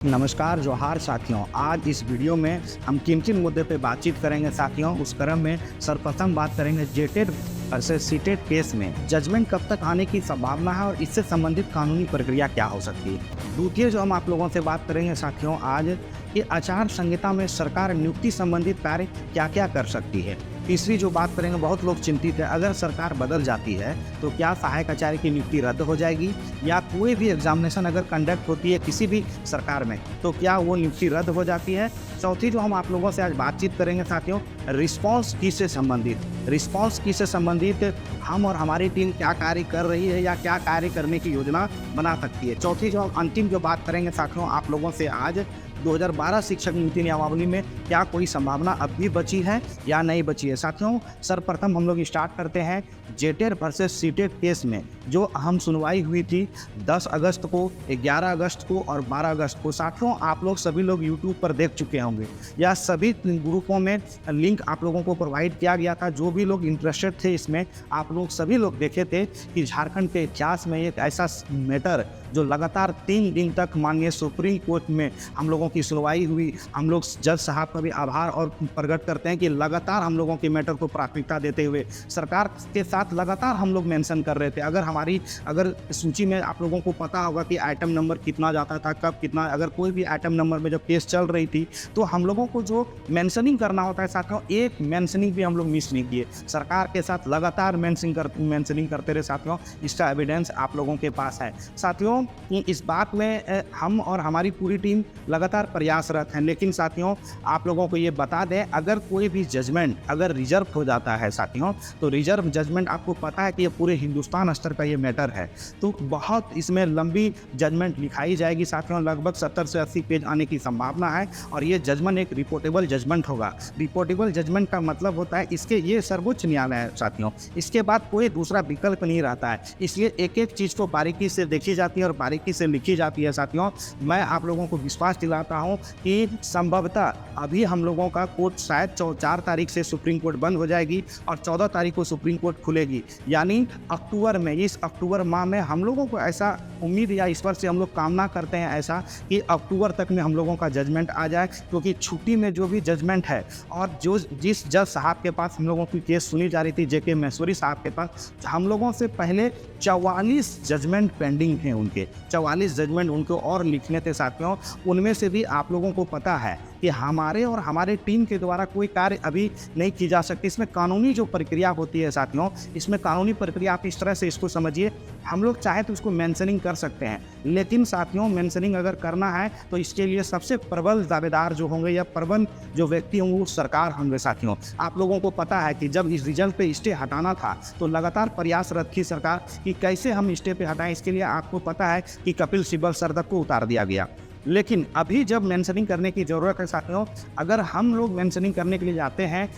नमस्कार, जोहार साथियों। आज इस वीडियो में हम किन-किन मुद्दे पे बातचीत करेंगे साथियों। उस क्रम में सर्वप्रथम बात करेंगे जेटेड वर्सेस सीटेड केस में जजमेंट कब तक आने की संभावना है और इससे संबंधित कानूनी प्रक्रिया क्या हो सकती है। द्वितीय जो हम आप लोगों से बात करेंगे साथियों आज कि आचार संहिता में सरकार नियुक्ति संबंधित कार्य क्या-क्या कर सकती है। तीसरी जो बात करेंगे, बहुत लोग चिंतित है, अगर सरकार बदल जाती है तो क्या सहायक आचार्य की नियुक्ति रद्द हो जाएगी या कोई भी एग्जामिनेशन अगर कंडक्ट होती है किसी भी सरकार में तो क्या वो नियुक्ति रद्द हो जाती है। चौथी जो हम आप लोगों से आज बातचीत करेंगे साथियों, रिस्पांस की से संबंधित हम और हमारी टीम क्या कार्य कर रही है या क्या कार्य करने की योजना बना सकती है। चौथी जो अंतिम जो बात करेंगे साथियों आप लोगों से आज 2012 शिक्षक नियुक्ति नियमावली में क्या कोई संभावना अब भी बची है या नहीं बची है। साथियों सर्वप्रथम हम लोग स्टार्ट करते हैं जेटेड वर्सेस सीटेड केस में जो अहम सुनवाई हुई थी 10 अगस्त को, 11 अगस्त को और 12 अगस्त को। साथियों आप लोग सभी लोग यूट्यूब पर देख चुके होंगे या सभी ग्रुपों में लिंक आप लोगों को प्रोवाइड किया गया था। जो भी लोग इंटरेस्टेड थे इसमें आप लोग सभी लोग देखे थे कि झारखंड के इतिहास में एक ऐसा मैटर जो लगातार 3 दिन तक माननीय सुप्रीम कोर्ट में हम लोगों की सुनवाई हुई। हम लोग जज साहब का भी आभार और प्रकट करते हैं कि लगातार हम लोगों के मैटर को प्राथमिकता देते हुए सरकार के साथ लगातार हम लोग मेंशन कर रहे थे। अगर सूची में आप लोगों को पता होगा कि आइटम नंबर कितना जाता था, कब कितना, अगर कोई भी आइटम नंबर में जब केस चल रही थी तो हम लोगों को जो मेंशनिंग करना होता है साथियों, एक मेंशनिंग भी हम लोग मिस नहीं किए। सरकार के साथ लगातार मेंशनिंग करते रहे साथियों। इसका एविडेंस आप लोगों के पास है साथियों। इस बात में हम और हमारी पूरी टीम लगातार प्रयासरत हैं। लेकिन साथियों आप लोगों को ये बता दें, अगर कोई भी जजमेंट अगर रिजर्व हो जाता है साथियों, तो रिजर्व जजमेंट आपको पता है कि ये पूरे हिंदुस्तान स्तर का ये मैटर है, तो बहुत इसमें लंबी जजमेंट लिखाई जाएगी साथियों। लगभग 70 से 80 पेज आने की संभावना है और ये जजमेंट एक रिपोर्टेबल जजमेंट होगा। रिपोर्टेबल जजमेंट का मतलब होता है इसके ये सर्वोच्च न्यायालय है साथियों, इसके बाद कोई दूसरा विकल्प नहीं रहता है। इसलिए एक एक चीज़ को बारीकी से देखी जाती है और बारीकी से लिखी जाती है साथियों। मैं आप लोगों को विश्वास दिलाता हूं कि संभवतः अभी हम लोगों का कोर्ट शायद 4 तारीख से सुप्रीम कोर्ट बंद हो जाएगी और 14 तारीख को सुप्रीम कोर्ट खुलेगी। यानी अक्टूबर में, इस अक्टूबर माह में हम लोगों को ऐसा उम्मीद या ईश्वर से हम लोग कामना करते हैं ऐसा कि अक्टूबर तक में हम लोगों का जजमेंट आ जाए, क्योंकि छुट्टी में जो भी जजमेंट है और जिस जज साहब के पास हम लोगों की केस सुनी जा रही थी, जेके महेश्वरी साहब के पास, हम लोगों से पहले 44 जजमेंट पेंडिंग थे उनके, 44 जजमेंट उनको और लिखने थे साथियों। उनमें से भी आप लोगों को पता है कि हमारे और हमारे टीम के द्वारा कोई कार्य अभी नहीं की जा सकती। इसमें कानूनी जो प्रक्रिया होती है साथियों, इसमें कानूनी प्रक्रिया आप इस तरह से इसको समझिए, हम लोग चाहे तो इसको मेंशनिंग कर सकते हैं, लेकिन साथियों मेंशनिंग अगर करना है तो इसके लिए सबसे प्रबल दावेदार जो होंगे या प्रबल जो व्यक्ति होंगे वो सरकार होंगे साथियों। आप लोगों को पता है कि जब इस रिजल्ट पे स्टे हटाना था तो लगातार प्रयासरत थी सरकार कि कैसे हम स्टे पे हटाएं। इसके लिए आपको पता है कि कपिल सिब्बल सर तक को उतार दिया गया। लेकिन अभी जब मेंशनिंग करने की ज़रूरत है साथियों, अगर हम लोग मेंशनिंग करने के लिए जाते हैं,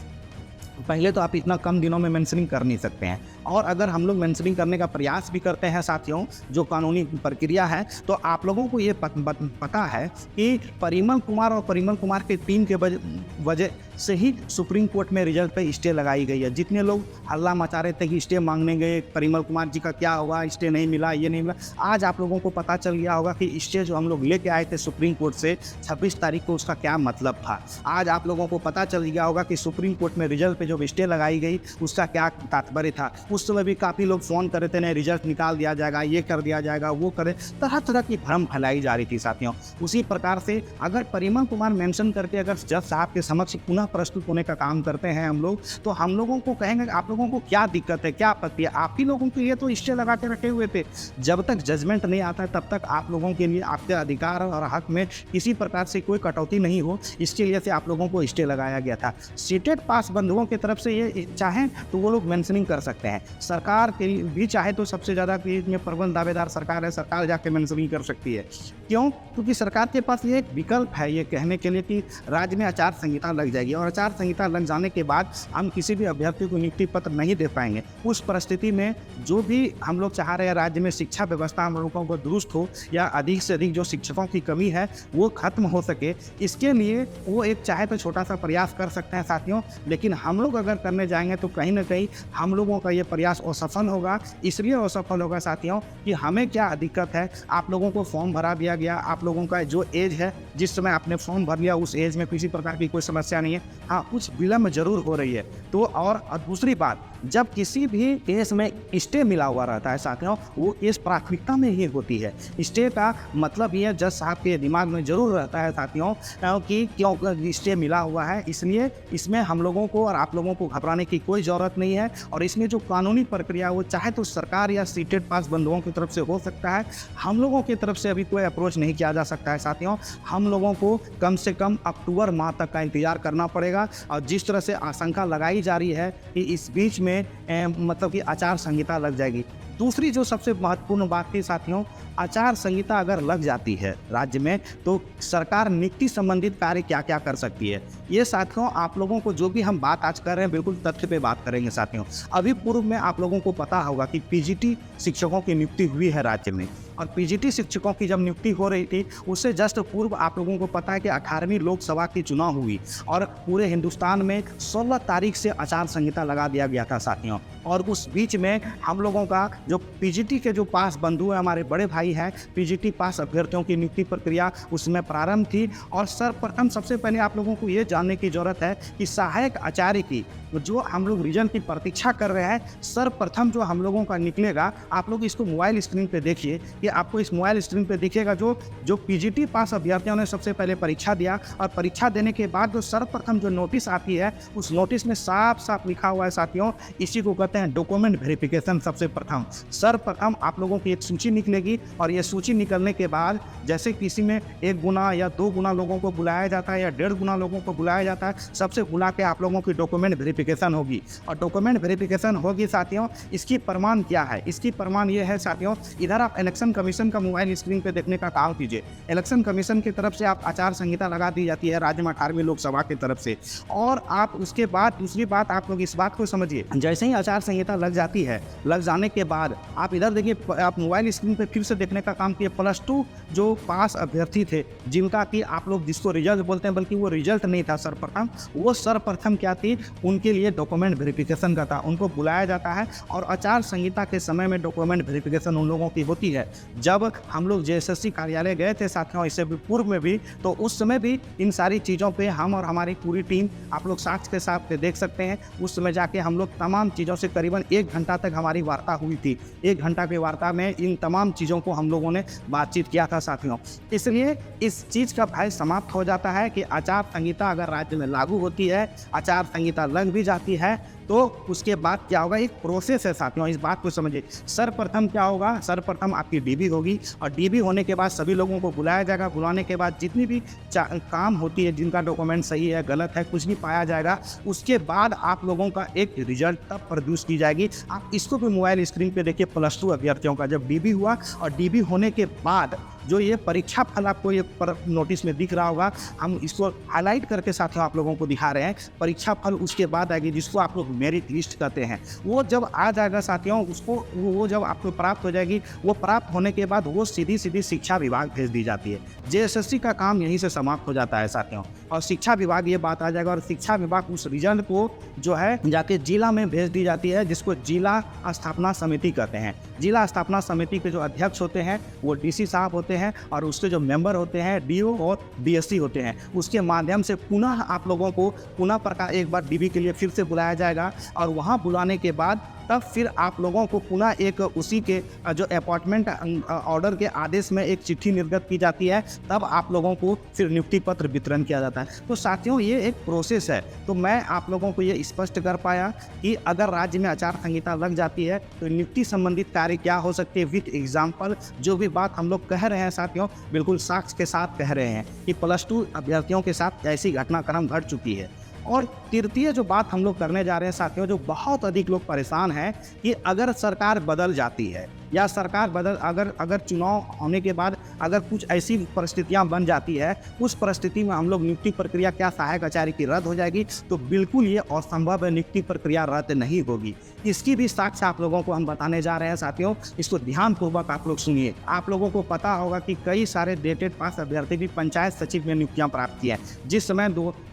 पहले तो आप इतना कम दिनों में मेंशनिंग कर नहीं सकते हैं, और अगर हम लोग मेंशनिंग करने का प्रयास भी करते हैं साथियों, जो कानूनी प्रक्रिया है, तो आप लोगों को ये पता है कि परिमल कुमार के टीम के वजह से ही सुप्रीम कोर्ट में रिजल्ट पे स्टे लगाई गई है। जितने लोग हल्ला मचा रहे थे कि स्टे मांगने गए, परिमल कुमार जी का क्या होगा, स्टे नहीं मिला, ये नहीं मिला, आज आप लोगों को पता चल गया होगा कि स्टे जो हम लोग लेके आए थे सुप्रीम कोर्ट से 26 तारीख को, उसका क्या मतलब था। आज आप लोगों को पता चल गया होगा कि सुप्रीम कोर्ट में रिजल्ट पे जो स्टे लगाई गई उसका क्या तात्पर्य था। उस समय भी काफ़ी लोग फ़ोन कर रहे थे, नहीं रिजल्ट निकाल दिया जाएगा, ये कर दिया जाएगा, वो करे, तरह तरह की भ्रम फैलाई जा रही थी साथियों। उसी प्रकार से अगर परिमल कुमार मेंशन करके अगर जज साहब के समक्ष पुनः प्रस्तुत होने का काम करते हैं हम लोग, तो हम लोगों को कहेंगे आप लोगों को क्या दिक्कत है, क्या आपत्ति है। आप ही लोगों के लिए तो स्टे लगा के रखे हुए थे। जब तक जजमेंट नहीं आता तब तक आप लोगों के लिए आपके अधिकार और हक में किसी प्रकार से कोई कटौती नहीं हो, इसके लिए से आप लोगों को स्टे लगाया गया था। सीटेड पास बंधुओं की तरफ से ये चाहें तो वो लोग मेंशनिंग कर सकते हैं, सरकार के भी चाहे तो सबसे ज़्यादा में प्रबल दावेदार सरकार है, सरकार जाके मेंशनिंग कर सकती है। क्यों? क्योंकि सरकार के पास ये एक विकल्प है ये कहने के लिए कि राज्य में आचार संहिता लग जाएगी और आचार संहिता लग जाने के बाद हम किसी भी अभ्यर्थी को नियुक्ति पत्र नहीं दे पाएंगे। उस परिस्थिति में जो भी हम लोग चाह रहे हैं राज्य में शिक्षा व्यवस्था हम लोगों को दुरुस्त हो या अधिक से अधिक जो शिक्षकों की कमी है वो खत्म हो सके, इसके लिए वो एक चाहे तो छोटा सा प्रयास कर सकते हैं साथियों। लेकिन हम लोग अगर करने जाएंगे तो कहीं ना कहीं हम लोगों का ये प्रयास असफल होगा। इसलिए असफल होगा साथियों कि हमें क्या दिक्कत है, आप लोगों को फॉर्म भरा दिया गया, आप लोगों का जो एज है, जिस समय आपने फॉर्म भर लिया उस एज में किसी प्रकार की कोई समस्या नहीं है। हाँ, कुछ विलम्ब जरूर हो रही है। तो और दूसरी बात, जब किसी भी केस में स्टे मिला हुआ रहता है साथियों, वो केस प्राथमिकता में ही होती है। स्टे का मतलब ये जज साहब के दिमाग में जरूर रहता है साथियों कि क्यों स्टे मिला हुआ है, इसलिए इसमें हम लोगों को और आप लोगों को घबराने की कोई ज़रूरत नहीं है। और इसमें जो कानूनी प्रक्रिया वो चाहे तो सरकार या सीटेड पास बंधुओं की तरफ से हो सकता है, हम लोगों की तरफ से अभी कोई अप्रोच नहीं किया जा सकता है साथियों। हम लोगों को कम से कम अक्टूबर माह तक का इंतजार करना पड़ेगा। और जिस तरह से आशंका लगाई जा रही है कि इस बीच में मतलब कि आचार संहिता लग जाएगी। दूसरी जो सबसे महत्वपूर्ण बात थी साथियों, आचार संहिता अगर लग जाती है राज्य में तो सरकार नियुक्ति संबंधित कार्य क्या क्या कर सकती है, ये साथियों आप लोगों को जो भी हम बात आज कर रहे हैं बिल्कुल तथ्य पे बात करेंगे साथियों। अभी पूर्व में आप लोगों को पता होगा कि पीजीटी शिक्षकों की नियुक्ति हुई है राज्य में, और पीजीटी शिक्षकों की जब नियुक्ति हो रही थी उससे जस्ट पूर्व आप लोगों को पता है कि 18वीं लोकसभा की चुनाव हुई और पूरे हिंदुस्तान में 16 तारीख से आचार संहिता लगा दिया गया था साथियों। और उस बीच में हम लोगों का जो पीजीटी के जो पास बंधु हैं, हमारे बड़े भाई हैं, पीजीटी पास अभ्यर्थियों की नियुक्ति प्रक्रिया उसमें प्रारंभ थी। और सर्वप्रथम सबसे पहले आप लोगों को ये जानने की जरूरत है कि सहायक आचार्य की जो हम लोग रिजल्ट की प्रतीक्षा कर रहे हैं, सर्वप्रथम जो हम लोगों का निकलेगा, आप लोग इसको मोबाइल स्क्रीन पे देखिए कि आपको इस मोबाइल स्क्रीन पे दिखेगा जो पीजीटी पास अभ्यर्थियों ने सबसे पहले परीक्षा दिया। और परीक्षा देने के बाद जो सर्वप्रथम जो नोटिस आती है, उस नोटिस में साफ साफ लिखा हुआ है साथियों, इसी को कहते हैं डॉक्यूमेंट वेरिफिकेशन। सबसे प्रथम सर्वप्रथम आप लोगों की एक सूची निकलेगी, और ये सूची निकलने के बाद जैसे किसी में 1 गुना या 2 गुना लोगों को बुलाया जाता है या 1.5 गुना लोगों को बुलाया जाता है, सबसे बुला के आप लोगों की डॉक्यूमेंट वेरिफिकेशन होगी। और डॉक्यूमेंट वेरिफिकेशन होगी साथियों, इसकी प्रमाण क्या है, इसकी प्रमाण ये है साथियों, इधर आप इलेक्शन कमीशन का मोबाइल स्क्रीन पे देखने का काम कीजिए। इलेक्शन कमीशन की तरफ से आप आचार संहिता लगा दी जाती है राज्य में 18वीं लोकसभा की तरफ से। और आप उसके बाद दूसरी बात आप लोग इस बात को समझिए, जैसे ही आचार संहिता लग जाती है, लग जाने के बाद आप इधर देखिए, आप मोबाइल स्क्रीन पे फिर से देखने का काम किए, +2 जो पास अभ्यर्थी थे जिनका कि आप लोग जिसको रिजल्ट बोलते हैं, बल्कि वो रिजल्ट नहीं था सर्वप्रथम, वो सर्वप्रथम क्या थी, उनके लिए डॉक्यूमेंट वेरिफिकेशन का था। उनको बुलाया जाता है और आचार संहिता के समय में डॉक्यूमेंट वेरिफिकेशन उन लोगों की होती है। जब हम लोग जेएसएससी कार्यालय गए थे साथियों, इससे भी पूर्व में भी, तो उस समय भी इन सारी चीज़ों पे हम और हमारी पूरी टीम, आप लोग साक्ष्य के साथ देख सकते हैं, उस समय जाके हम लोग तमाम चीज़ों से करीबन 1 घंटा तक हमारी वार्ता हुई थी। 1 घंटा की वार्ता में इन तमाम चीज़ों को हम लोगों ने बातचीत किया था साथियों। इसलिए इस चीज़ का भय समाप्त हो जाता है कि आचार संहिता अगर राज्य में लागू होती है, आचार संहिता लग भी जाती है, तो उसके बाद क्या होगा, एक प्रोसेस है साथियों, इस बात को समझिए। सर्वप्रथम क्या होगा, सर्वप्रथम आपकी डीबी होगी, और डीबी होने के बाद सभी लोगों को बुलाया जाएगा। बुलाने के बाद जितनी भी काम होती है, जिनका डॉक्यूमेंट सही है गलत है कुछ भी पाया जाएगा, उसके बाद आप लोगों का एक रिजल्ट तब प्रोड्यूस की जाएगी। आप इसको भी मोबाइल स्क्रीन पे देखिए, +2 अभ्यर्थियों का जब डीबी हुआ, और डीबी होने के बाद जो ये परीक्षा फल आपको ये नोटिस में दिख रहा होगा, हम इसको हाईलाइट करके साथियों आप लोगों को दिखा रहे हैं। परीक्षा फल उसके बाद आएगी, जिसको आप लोग मेरिट लिस्ट कहते हैं। वो जब आ जाएगा साथियों, उसको वो जब आपको प्राप्त हो जाएगी, वो प्राप्त होने के बाद वो सीधी शिक्षा विभाग भेज दी जाती है। जेएसएससी का काम यहीं से समाप्त हो जाता है साथियों, और शिक्षा विभाग ये बात आ जाएगा, और शिक्षा विभाग उस रिजल्ट को जो है जाके जिला में भेज दी जाती है, जिसको जिला स्थापना समिति कहते हैं। जिला स्थापना समिति के जो अध्यक्ष होते हैं वो डीसी साहब होते हैं, और उसके जो मेंबर होते हैं डीओ और डीएससी होते हैं। उसके माध्यम से पुनः आप लोगों को पुनः प्रकार एक बार डीबी के लिए फिर से बुलाया जाएगा, और वहाँ बुलाने के बाद तब फिर आप लोगों को पुनः एक उसी के जो अपॉइंटमेंट ऑर्डर के आदेश में एक चिट्ठी निर्गत की जाती है, तब आप लोगों को फिर नियुक्ति पत्र वितरण किया जाता है। तो साथियों ये एक प्रोसेस है। तो मैं आप लोगों को ये स्पष्ट कर पाया कि अगर राज्य में आचार संहिता लग जाती है तो नियुक्ति संबंधित कार्य क्या हो सकते हैं, विथ एग्जाम्पल जो भी बात हम लोग कह रहे हैं साथियों, बिल्कुल साक्ष्य के साथ कह रहे हैं कि +2 अभ्यर्थियों के साथ ऐसी घटनाक्रम घट चुकी है। और तृतीय जो बात हम लोग करने जा रहे हैं साथियों, जो बहुत अधिक लोग परेशान हैं कि अगर सरकार बदल जाती है, या सरकार बदल अगर अगर चुनाव होने के बाद अगर कुछ ऐसी परिस्थितियां बन जाती है, उस परिस्थिति में हम लोग नियुक्ति प्रक्रिया क्या सहायक आचार्य की रद्द हो जाएगी, तो बिल्कुल ये असंभव है, नियुक्ति प्रक्रिया रद्द नहीं होगी। इसकी भी साक्ष्य आप लोगों को हम बताने जा रहे हैं साथियों, इसको ध्यानपूर्वक आप लोग सुनिए। आप लोगों को पता होगा कि कई सारे डेटेड पास अभ्यर्थी भी पंचायत सचिव में नियुक्तियां प्राप्त की हैं। जिस समय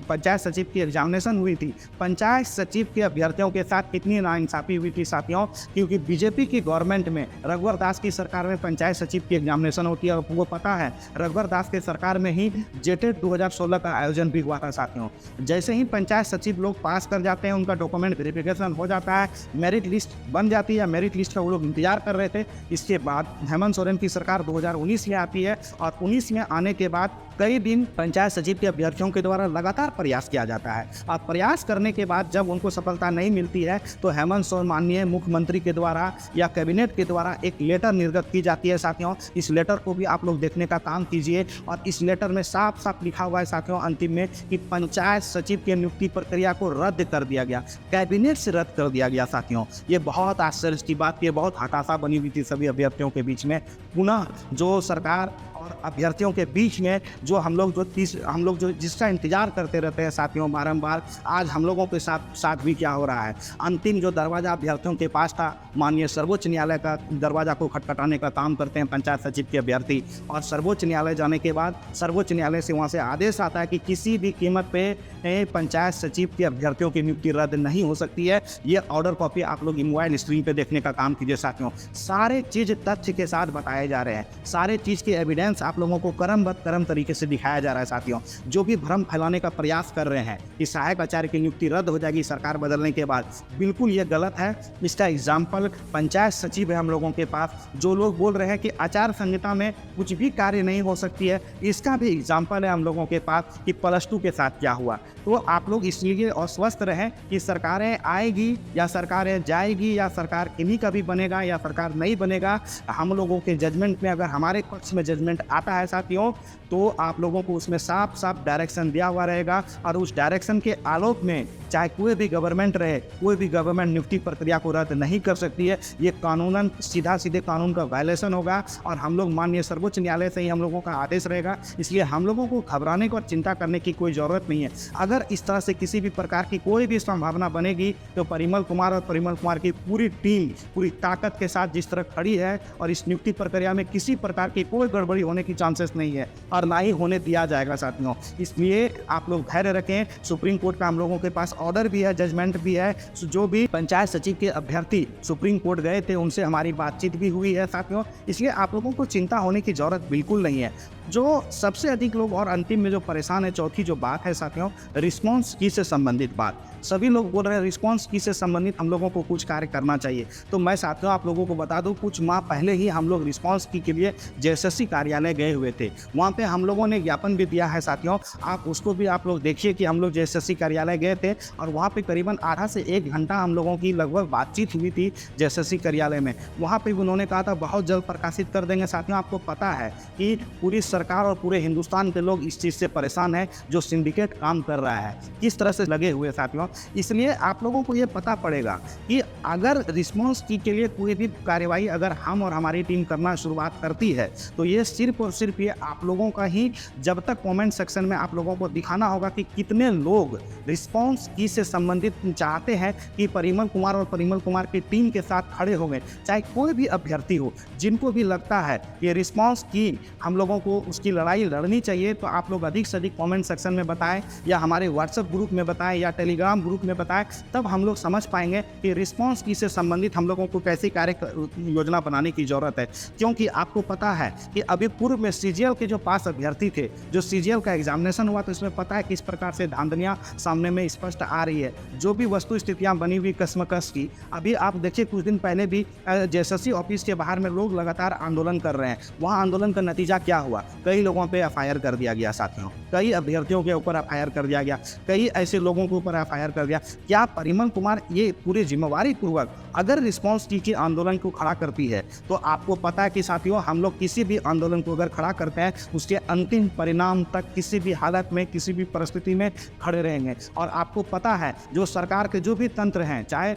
पंचायत सचिव की एग्जामिनेशन हुई थी, पंचायत सचिव के अभ्यर्थियों के साथ कितनी नाइंसाफी हुई थी साथियों, क्योंकि बीजेपी की गवर्नमेंट में रघुवर दास की सरकार में पंचायत सचिव की एग्जामिनेशन होती है। आपको पता है रघुवर दास के सरकार में ही जेटेड 2016 का आयोजन भी हुआ था साथियों। जैसे ही पंचायत सचिव लोग पास कर जाते हैं, उनका डॉक्यूमेंट वेरिफिकेशन हो जाता है, मेरिट लिस्ट बन जाती है, मेरिट लिस्ट का वो लोग इंतजार कर रहे थे। इसके बाद हेमंत सोरेन की सरकार 2019 में आती है और 19 में आने के बाद कई दिन पंचायत सचिव के अभ्यर्थियों के द्वारा लगातार प्रयास किया जाता है और प्रयास करने के बाद जब उनको सफलता नहीं मिलती है तो हेमंत सोरेन माननीय मुख्यमंत्री के द्वारा या कैबिनेट के द्वारा एक लेटर निर्गत की जाती है साथियों। इस लेटर को भी आप लोग देखने का काम कीजिए और इस लेटर में साफ साफ लिखा हुआ है साथियों अंतिम में कि पंचायत सचिव की नियुक्ति प्रक्रिया को रद्द कर दिया गया, कैबिनेट से रद्द कर दिया गया साथियों। ये बहुत आश्चर्य की बात, ये बहुत हताशा बनी हुई थी सभी अभ्यर्थियों के बीच में। पुनः जो सरकार और अभ्यर्थियों के बीच में जो हम लोग जो जिसका इंतजार करते रहते हैं साथियों बारंबार, आज हम लोगों के साथ भी क्या हो रहा है। अंतिम जो दरवाज़ा अभ्यर्थियों के पास था, माननीय सर्वोच्च न्यायालय का दरवाज़ा को खटखटाने का काम करते हैं पंचायत सचिव के अभ्यर्थी, और सर्वोच्च न्यायालय जाने के बाद सर्वोच्च न्यायालय से वहाँ से आदेश आता है कि किसी भी कीमत पे पंचायत सचिव के अभ्यर्थियों की नियुक्ति रद्द नहीं हो सकती है। ये ऑर्डर कॉपी आप लोग मोबाइल स्क्रीन पे देखने का काम कीजिए साथियों। सारे चीज़ तथ्य के साथ बताए जा रहे हैं, सारे चीज़ के एविडेंस आप लोगों को क्रमबद्ध तरीके से दिखाया जा रहा है साथियों। जो भी भ्रम फैलाने का प्रयास कर रहे हैं कि सहायक आचार्य की नियुक्ति रद्द हो जाएगी सरकार बदलने के बाद, बिल्कुल ये गलत है। इसका एग्जाम्पल पंचायत सचिव है हम लोगों के पास। जो लोग बोल रहे हैं कि आचार संहिता में कुछ भी कार्य नहीं हो सकती है, इसका भी एग्जाम्पल है हम लोगों के पास कि +2 के साथ क्या हुआ। तो आप लोग इसलिए अस्वस्थ रहें कि सरकारें आएगी या सरकारें जाएगी या सरकार किन्हीं का भी बनेगा या सरकार नहीं बनेगा, हम लोगों के जजमेंट में अगर हमारे पक्ष में जजमेंट आता है साथियों, तो आप लोगों को उसमें साफ साफ डायरेक्शन दिया हुआ रहेगा और उस डायरेक्शन के आलोक में चाहे कोई भी गवर्नमेंट रहे, कोई भी गवर्नमेंट नियुक्ति प्रक्रिया को रद्द नहीं कर सकती है। ये कानूनन सीधे कानून का वायलेशन होगा और हम लोग माननीय सर्वोच्च न्यायालय से ही हम लोगों का आदेश रहेगा। इसलिए हम लोगों को घबराने को और चिंता करने की कोई ज़रूरत नहीं है। अगर इस तरह से किसी भी प्रकार की कोई भी संभावना बनेगी तो परिमल कुमार और परिमल कुमार की पूरी टीम पूरी ताकत के साथ जिस तरह खड़ी है, और इस नियुक्ति प्रक्रिया में किसी प्रकार की कोई गड़बड़ी होने की चांसेस नहीं है और ना ही होने दिया जाएगा साथियों। इसलिए आप लोग धैर्य रखें। सुप्रीम कोर्ट का हम लोगों के पास ऑर्डर भी है, जजमेंट भी है। जो भी पंचायत सचिव के अभ्यर्थी सुप्रीम कोर्ट गए थे, उनसे हमारी बातचीत भी हुई है साथियों। इसलिए आप लोगों को चिंता होने की जरूरत बिल्कुल नहीं है। जो सबसे अधिक लोग और अंतिम में जो परेशान है, चौथी जो बात है साथियों, रिस्पॉन्स की से संबंधित बात। सभी लोग बोल रहे हैं रिस्पॉन्स की से संबंधित हम लोगों को कुछ कार्य करना चाहिए। तो मैं साथियों आप लोगों को बता दूं, कुछ माह पहले ही हम लोग रिस्पॉन्स की के लिए जेएसएससी कार्यालय गए हुए थे। वहाँ पे हम लोगों ने ज्ञापन भी दिया है साथियों, आप उसको भी आप लोग देखिए कि हम लोग जेएसएससी कार्यालय गए थे और वहाँ पे करीबन आधा से 1 घंटा हम लोगों की लगभग बातचीत हुई थी जेएसएससी कार्यालय में। वहाँ पे उन्होंने कहा था बहुत जल्द प्रकाशित कर देंगे। साथियों आपको पता है कि पूरी सरकार और पूरे हिंदुस्तान के लोग इस चीज़ से परेशान है, जो सिंडिकेट काम कर रहा है किस तरह से लगे हुए साथियों। इसलिए आप लोगों को ये पता पड़ेगा कि अगर रिस्पॉन्स की के लिए कोई भी कार्यवाही अगर हम और हमारी टीम करना शुरुआत करती है, तो ये सिर्फ और सिर्फ ये आप लोगों का ही, जब तक कमेंट सेक्शन में आप लोगों को दिखाना होगा कि कितने लोग रिस्पॉन्स की से संबंधित चाहते हैं कि परिमल कुमार और परिमल कुमार की टीम के साथ खड़े हो गए। चाहे कोई भी अभ्यर्थी हो, जिनको भी लगता है कि रिस्पॉन्स की हम लोगों को उसकी लड़ाई लड़नी चाहिए, तो आप लोग अधिक से अधिक कमेंट सेक्शन में बताएं या हमारे व्हाट्सएप ग्रुप में बताएं या टेलीग्राम ग्रुप में बताएं। तब हम लोग समझ पाएंगे कि रिस्पॉन्स की से संबंधित हम लोगों को कैसी कार्य योजना बनाने की जरूरत है। क्योंकि आपको पता है कि अभी पूर्व में सीजीएल के जो पास अभ्यर्थी थे, जो सीजीएल का एग्जामिनेशन हुआ, तो इसमें पता है किस प्रकार से धांधलियां सामने में स्पष्ट आ रही है। जो भी वस्तु स्थितियां बनी हुई कसमकस की, अभी आप देखिए कुछ दिन पहले भी जेएसएससी ऑफिस के बाहर में लोग लगातार आंदोलन कर रहे हैं। वहाँ आंदोलन का नतीजा क्या हुआ? कई लोगों पे एफआईआर कर दिया गया साथियों, कई अभ्यर्थियों के ऊपर एफआईआर कर दिया गया, कई ऐसे लोगों के ऊपर एफआईआर एफआईआर कर दिया। क्या परिमल कुमार ये पूरी जिम्मेवारी पूर्वक अगर रिस्पॉन्स की कि आंदोलन को खड़ा करती है, तो आपको पता है कि साथियों हम लोग किसी भी आंदोलन को अगर खड़ा करते हैं उसके अंतिम परिणाम तक किसी भी हालत में किसी भी परिस्थिति में खड़े रहेंगे। और आपको पता है जो सरकार के जो भी तंत्र हैं, चाहे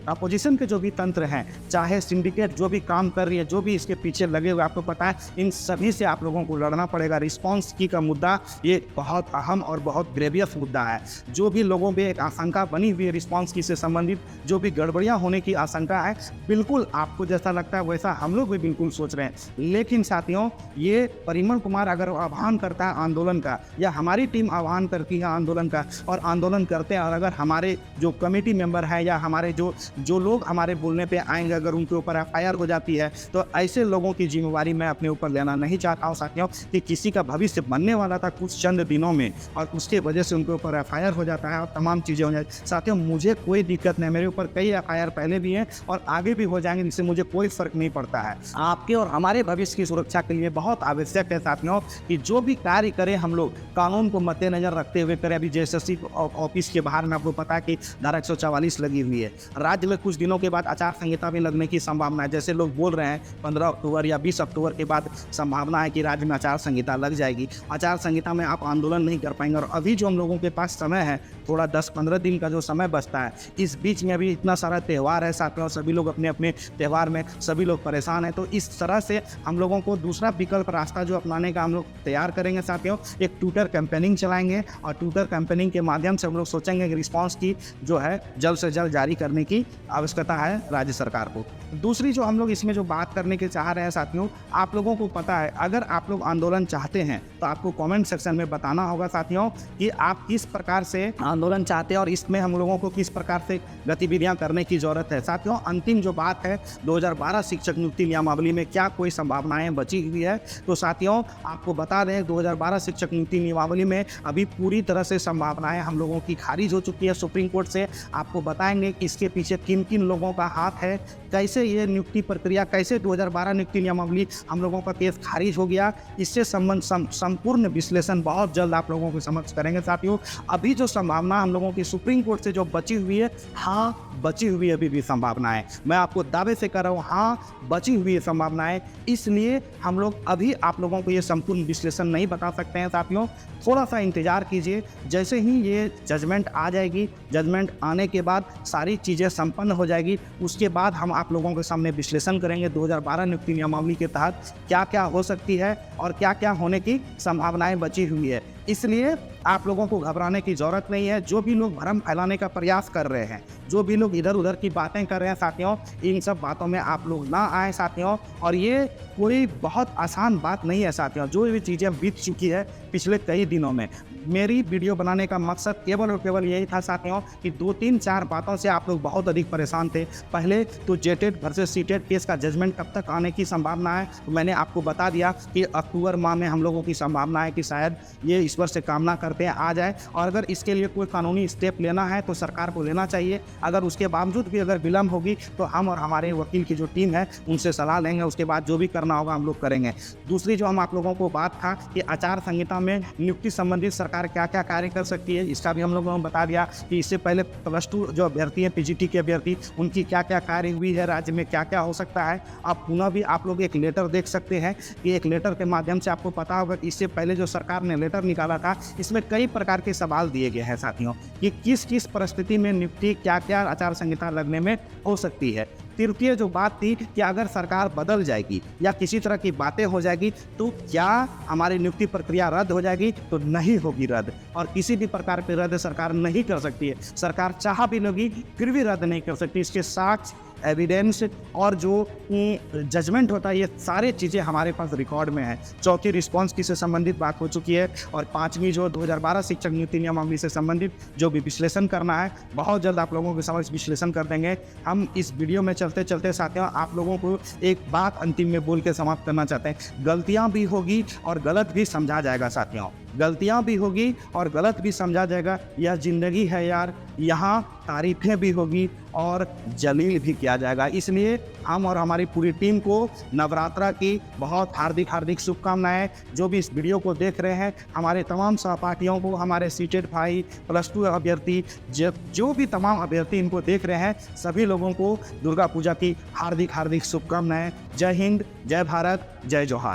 अपोजिशन के जो भी तंत्र हैं, चाहे सिंडिकेट जो भी काम कर रही है, जो भी इसके पीछे लगे हुए, आपको पता है इन सभी से आप लोगों को लड़ना पड़ेगा। रिस्पॉन्स की का मुद्दा ये बहुत अहम और बहुत ग्रेवियस मुद्दा है। जो भी लोगों में एक आशंका बनी हुई है रिस्पॉन्स की से संबंधित, जो भी गड़बड़ियां होने की आशंका है, बिल्कुल आपको जैसा लगता है वैसा हम लोग भी बिल्कुल सोच रहे हैं। लेकिन साथियों ये परिमल कुमार अगर आह्वान करता है आंदोलन का, या हमारी टीम आह्वान करती है आंदोलन का और आंदोलन करते हैं, और अगर हमारे जो कमेटी मेंबर हैं या हमारे जो लोग हमारे बोलने पे आएंगे अगर उनके ऊपर एफआईआर हो जाती है, तो ऐसे लोगों की जिम्मेवारी मैं अपने ऊपर लेना नहीं चाहता हूँ साथियों। कि किसी का भविष्य बनने वाला था कुछ चंद दिनों में और उसके वजह से उनके ऊपर एफआईआर हो जाता है और तमाम चीज़ें हो जाती। साथियों मुझे कोई दिक्कत नहीं, मेरे ऊपर कई एफआईआर पहले भी हैं और आगे भी हो जाएंगे, जिससे मुझे कोई फर्क नहीं पड़ता है। आपके और हमारे भविष्य की सुरक्षा के लिए बहुत आवश्यक है साथियों कि जो भी कार्य करें हम लोग कानून को मद्देनजर रखते हुए करें। अभी जेएसएससी ऑफिस के बाहर में आपको पता है कि धारा 144 लगी हुई है। राज्य में कुछ दिनों के बाद आचार संहिता भी लगने की संभावना है। जैसे लोग बोल रहे हैं 15 अक्टूबर या 20 अक्टूबर के बाद संभावना है कि राज्य में आचार संहिता लग जाएगी। आचार संहिता में आप आंदोलन नहीं कर पाएंगे। और अभी जो हम लोगों के पास समय है, थोड़ा 10-15 दिन का जो समय बचता है, इस बीच में अभी इतना सारा त्यौहार है साथियों, सभी लोग अपने अपने त्यौहार में सभी लोग परेशान हैं। तो इस तरह से हम लोगों को दूसरा विकल्प रास्ता जो अपनाने का हम लोग तैयार करेंगे साथियों। एक ट्विटर कैंपेनिंग चलाएंगे और ट्विटर कैंपेनिंग के माध्यम से हम लोग सोचेंगे कि रिस्पॉन्स की जो है जल्द से जल्द जारी करने की आवश्यकता है राज्य सरकार को। दूसरी जो हम लोग इसमें जो बात करने के चाह रहे हैं साथियों, आप लोगों को पता है अगर आप लोग आंदोलन चाहते हैं तो आपको कमेंट सेक्शन में बताना होगा साथियों कि आप किस प्रकार से आंदोलन चाहते हैं और इसमें हम लोगों को किस प्रकार से गतिविधियां करने की जरूरत है। साथियों अंतिम जो बात है 2012 शिक्षक नियुक्ति नियमावली में क्या कोई संभावनाएं बची हुई है, तो साथियों आपको बता दें 2012 शिक्षक नियुक्ति नियमावली में अभी पूरी तरह से संभावनाएं हम लोगों की खारिज हो चुकी है सुप्रीम कोर्ट से। आपको बताएंगे कि इसके पीछे किन किन लोगों का हाथ है, कैसे ये नियुक्ति प्रक्रिया, कैसे 2012 नियुक्ति नियमावली हम लोगों का केस खारिज हो गया, इससे संबंध संपूर्ण विश्लेषण बहुत जल्द आप लोगों के समक्ष करेंगे साथियों। अभी जो संभावना हम लोगों की सुप्रीम कोर्ट से जो बची हुई है, हाँ बची हुई अभी भी संभावनाएं, मैं आपको दावे से कर रहा हूँ, हाँ बची हुई है संभावनाएं। इसलिए हम लोग अभी आप लोगों को ये संपूर्ण विश्लेषण नहीं बता सकते हैं साथियों। थोड़ा सा इंतजार कीजिए, जैसे ही ये जजमेंट आ जाएगी, जजमेंट आने के बाद सारी चीज़ें संपन्न हो जाएगी, उसके बाद हम आप लोगों के सामने विश्लेषण करेंगे 2012 नियुक्ति नियमावली के तहत क्या क्या हो सकती है और क्या क्या होने की संभावनाएं बची हुई है। इसलिए आप लोगों को घबराने की ज़रूरत नहीं है। जो भी लोग भ्रम फैलाने का प्रयास कर रहे हैं, जो भी लोग इधर उधर की बातें कर रहे हैं साथियों, इन सब बातों में आप लोग ना आए साथियों। और ये कोई बहुत आसान बात नहीं है साथियों। जो भी चीज़ें बीत चुकी है पिछले कई दिनों में, मेरी वीडियो बनाने का मकसद केवल और केवल यही था साथियों कि 2-3-4 बातों से आप लोग बहुत अधिक परेशान थे। पहले तो जेटेड वर्सेस सीटेड केस का जजमेंट कब तक आने की संभावना है, तो मैंने आपको बता दिया कि अक्टूबर माह में हम लोगों की संभावना है कि शायद ये ईश्वर से कामना करते हैं आ जाए। और अगर इसके लिए कोई कानूनी स्टेप लेना है तो सरकार को लेना चाहिए। अगर उसके बावजूद भी अगर विलम्ब होगी तो हम और हमारे वकील की जो टीम है उनसे सलाह लेंगे, उसके बाद जो भी करना होगा हम लोग करेंगे। दूसरी जो हम आप लोगों को बात था कि आचार संहिता में नियुक्ति संबंधित सरकार क्या क्या कार्य कर सकती है, इसका भी हम लोगों ने बता दिया कि इससे पहले +2 जो अभ्यर्थी हैं, पीजीटी के अभ्यर्थी, उनकी क्या क्या कार्य हुई है, राज्य में क्या क्या हो सकता है। अब पुनः भी आप लोग एक लेटर देख सकते हैं कि एक लेटर के माध्यम से आपको पता होगा कि इससे पहले जो सरकार ने लेटर निकाला था, इसमें कई प्रकार के सवाल दिए गए हैं साथियों कि किस किस परिस्थिति में नियुक्ति क्या क्या आचार संहिता लगने में हो सकती है। तृतीय जो बात थी कि अगर सरकार बदल जाएगी या किसी तरह की बातें हो जाएगी तो क्या हमारी नियुक्ति प्रक्रिया रद्द हो जाएगी, तो नहीं होगी रद्द। और किसी भी प्रकार की रद्द सरकार नहीं कर सकती है। सरकार चाह भी लोगी फिर भी रद्द नहीं कर सकती। इसके साक्ष्य, एविडेंस और जो जजमेंट होता है, ये सारे चीज़ें हमारे पास रिकॉर्ड में है। चौथी रिस्पॉन्स की से संबंधित बात हो चुकी है और पांचवी जो 2012 शिक्षक नियुक्ति नियमावली से संबंधित जो भी विश्लेषण करना है, बहुत जल्द आप लोगों के समक्ष विश्लेषण कर देंगे। हम इस वीडियो में चलते चलते साथियों आप लोगों को एक बात अंतिम में बोल के समाप्त करना चाहते हैं। गलतियाँ भी होगी और गलत भी समझा जाएगा साथियों। गलतियाँ भी होगी और गलत भी समझा जाएगा। यह ज़िंदगी है यार, यहाँ तारीफ़ें भी होगी और जलील भी किया जाएगा। इसलिए हम और हमारी पूरी टीम को नवरात्रा की बहुत हार्दिक हार्दिक शुभकामनाएँ। जो भी इस वीडियो को देख रहे हैं, हमारे तमाम सहपाठियों को, हमारे सीटेड भाई, +2 अभ्यर्थी, जो भी तमाम अभ्यर्थी इनको देख रहे हैं, सभी लोगों को दुर्गा पूजा की हार्दिक हार्दिक शुभकामनाएँ। जय हिंद, जय भारत, जय जोहार।